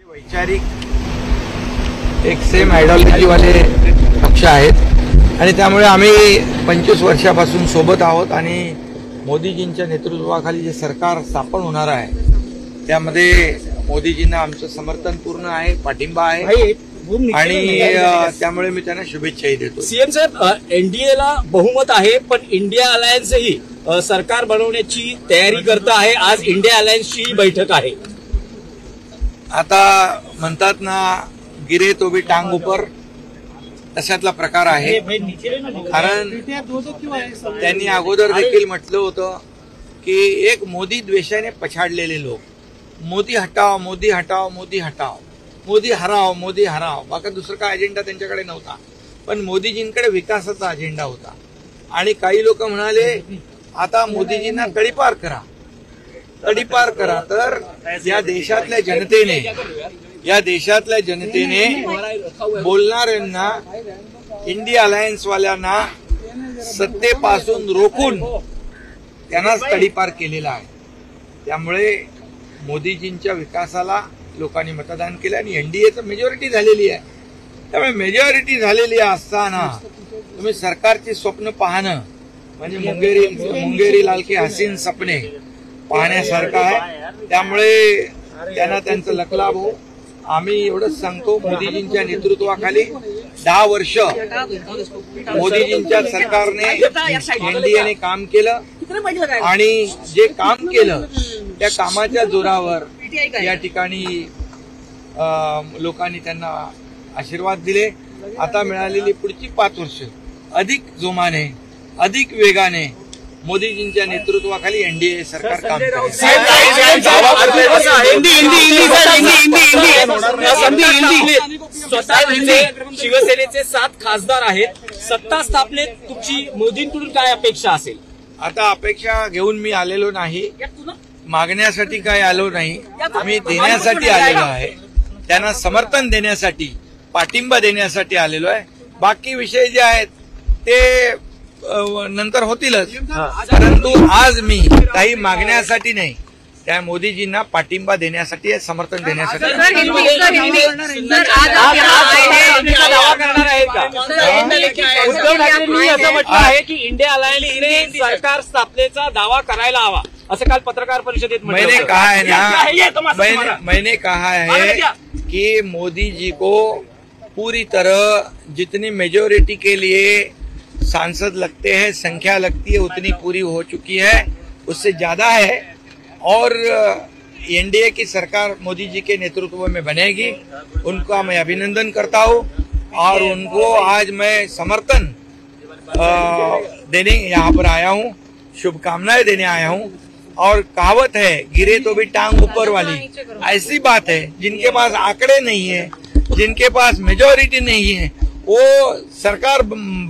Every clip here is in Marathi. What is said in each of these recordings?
वैचारिक एक सेम आयडियोलॉजी वाले पक्ष आहेत आणि त्यामुळे आम्ही 25 वर्षापासून सोबत आहोत आणि मोदीजींच्या नेतृत्वाखाली जे सरकार स्थापन होणार आहे त्यामध्ये मोदीजींना आमचं समर्थन पूर्ण आहे, पाठिंबा आहे आणि त्यामुळे मी त्यांना शुभेच्छाही देतो। सीएम साहेब, एनडीएला बहुमत आहे पण इंडिया अलायन्सही सरकार बनवण्याची तयारी करत आहे। आज इंडिया अलायन्सची बैठक आहे। आता म्हणतात ना, गिरे तो भी टांग ऊपर, तशातला प्रकार आहे। कारण त्यांनी अगोदर देखील म्हटलं होतं की एक मोदी द्वेषाने पछाडलेले लोक, मोदी हटाव, मोदी हटाव, मोदी हटाव, मोदी हराव, मोदी हराव, बाकी दुसरा काय अजेंडा त्यांच्याकडे नव्हता। पण मोदीजींकडे विकासाचा अजेंडा होता आणि काही लोक म्हणाले आता मोदीजींना तडीपार करा, तडीपार करा। तर या देशातल्या जनतेने बोलणाऱ्यांना, इंडिया अलायन्स वाल्यांना सत्तेपासून रोखून त्यांनाच तडीपार केलेला आहे। त्यामुळे मोदीजींच्या विकासाला लोकांनी मतदान केलं आणि एनडीएचं मेजॉरिटी झालेली आहे। त्यामुळे मेजॉरिटी झालेली असताना तुम्ही सरकारची स्वप्न पाहणं म्हणजे मुंगेरी लाल की हसीन सपने पाहण्यासारखं आहे। त्यामुळे त्यांना त्यांचं लखलाभ हो। आम्ही एवढंच सांगतो, मोदीजींच्या नेतृत्वाखाली 10 वर्ष मोदीजींच्या सरकारने एनडीएने काम केलं आणि जे काम केलं त्या कामाच्या जोरावर या ठिकाणी लोकांनी त्यांना आशीर्वाद दिले। आता मिळालेली पुढची 5 वर्ष अधिक जोमाने, अधिक वेगाने मोदीजींच्या नेतृत्वाखाली एनडीए सरकार काम करेल। शिवसेनेचे 7 खासदार आहेत। सत्ता स्थापनेत तुमची मोदींकडून काय अपेक्षा असेल? आता अपेक्षा घेऊन मी आलेलो नाही, मागण्यासाठी काय आलो नाही, आम्ही देण्यासाठी आलेलो आहे। त्यांना समर्थन देण्यासाठी, पाठिंबा देण्यासाठी आलेलो आहे। बाकी विषय जे आहेत ते नंतर होतीलच, परंतु आज मी काही मागण्यासाठी नाही, त्या मोदीजींना पाठिंबा देण्यासाठी, समर्थन देण्यासाठी। उद्धव ठाकरेंनी असं म्हटलं आहे की इंडिया अलायन्सने सरकार स्थापनेचा दावा करायला हवा, असं काल पत्रकार परिषदेत मैंने कहा है ना, मैंने कहा है कि मोदी जी को पूरी तरह जितनी मेजॉरिटी के लिए सांसद लगते हैं, संख्या लगती है, उतनी पूरी हो चुकी है, उससे ज्यादा है और एनडीए की सरकार मोदी जी के नेतृत्व में बनेगी। उनका मैं अभिनंदन करता हूं और उनको आज मैं समर्थन देने यहाँ पर आया हूं, शुभकामनाएं देने आया हूं। और कहावत है, गिरे तो भी टांग ऊपर वाली, ऐसी बात है। जिनके पास आंकड़े नहीं है, जिनके पास मेजॉरिटी नहीं है, वो सरकार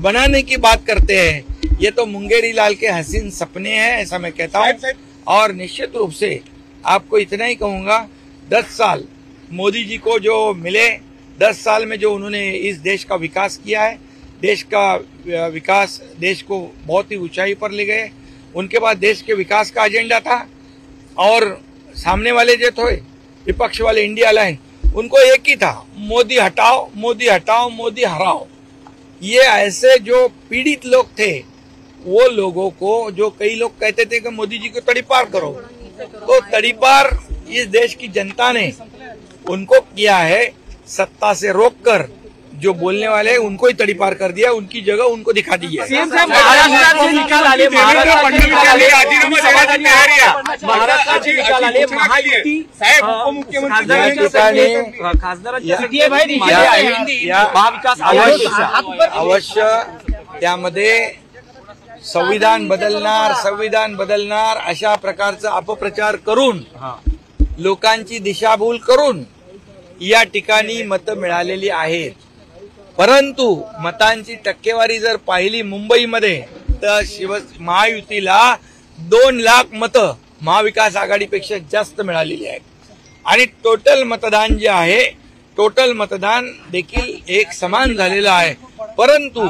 बनाने की बात करते हैं। ये तो मुंगेरी लाल के हसीन सपने हैं, ऐसा मैं कहता हूँ। और निश्चित रूप से आपको इतना ही कहूंगा, 10 साल मोदी जी को जो मिले, 10 साल में जो उन्होंने इस देश का विकास किया है, देश का विकास, देश को बहुत ही ऊंचाई पर ले गए। उनके पास देश के विकास का एजेंडा था और सामने वाले जो थे विपक्ष वाले इंडिया अलायंस, उनको एक ही था, मोदी हटाओ, मोदी हटाओ, मोदी हराओ। ये ऐसे जो पीड़ित लोग थे, वो लोगों को, जो कई लोग कहते थे कि मोदी जी को तड़ीपार करो, तो तड़ीपार इस देश की जनता ने उनको किया है। सत्ता से रोककर जो बोलने वाले हैं उनको ही तड़ीपार कर दिया, उनकी जगह उनको दिखा दी है। महाराष्ट्राचे निकाल आले, महायुती अवश्य त्यामध्ये संविधान बदलणार अशा प्रकारचा अपप्रचार करून, लोकांची दिशाभूल करून या ठिकाणी मतं मिळालेली आहेत। परंतु मतांची टक्केवारी जर पाहिली मुंबईमध्ये तर महायुतीला 2 लाख मतं महाविकास आघाडीपेक्षा जास्त मिळालेली आहेत आणि टोटल मतदान जे आहे, टोटल मतदान देखील एक समान झालेलं आहे। परंतु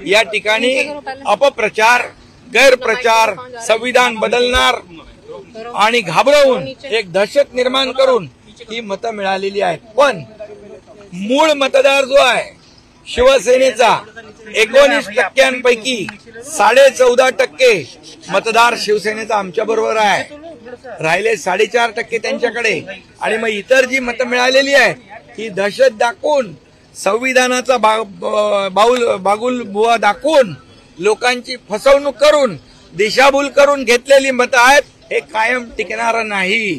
या ठिकाणी अपप्रचार, गैरप्रचार, संविधान बदलणार आणि घाबरवून एक दहशत निर्माण करून ही मतं मिळालेली आहेत. पण मूळ मतदार जो आहे शिवसेनेचा 19% 14.5% मतदार शिवसेनेचा आमच्या बरोबर आहे, राहिले 4.5% त्यांच्याकडे. आणि मग इतर जी मतं मिळालेली आहे ही दहशत दाखवून संविधानाचा बागुल बुवा दाखवून लोकांची फसवणूक करून दिशाभूल करून घेतलेली मतं आहेत. हे कायम टिकणारं नाही,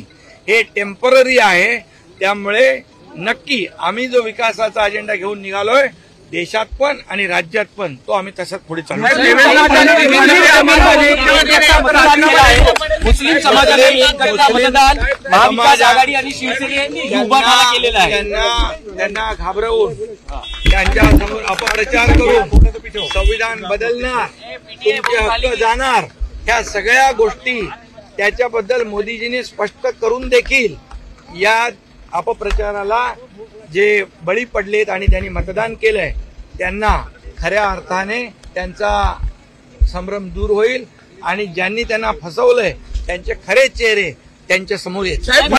हे टेम्पररी आहे. त्यामुळे नक्की आम्ही जो विकासाचा अजेंडा घेऊन निघालोय देशात पण आणि राज्यात पण, तो आम्ही तसंच पुढे चालू. मुस्लिम समाजाने मतदान महाविकास आघाडी आणि शिवसेनेने उभा केलेला आहे. त्यांना घाबरवून त्यांच्या समोर अपप्रचार करून संविधान बदलणार, तुमचे हक्क जाणार, ह्या सगळ्या गोष्टी त्याच्याबद्दल मोदीजींनी स्पष्ट करून देखील या अपप्रचाराला जे बळी पडलेत आणि त्यांनी मतदान केलंय त्यांना खऱ्या अर्थाने त्यांचा संभ्रम दूर होईल आणि ज्यांनी त्यांना फसवलंय त्यांचे खरे चेहरे त्यांच्या समोर येतील.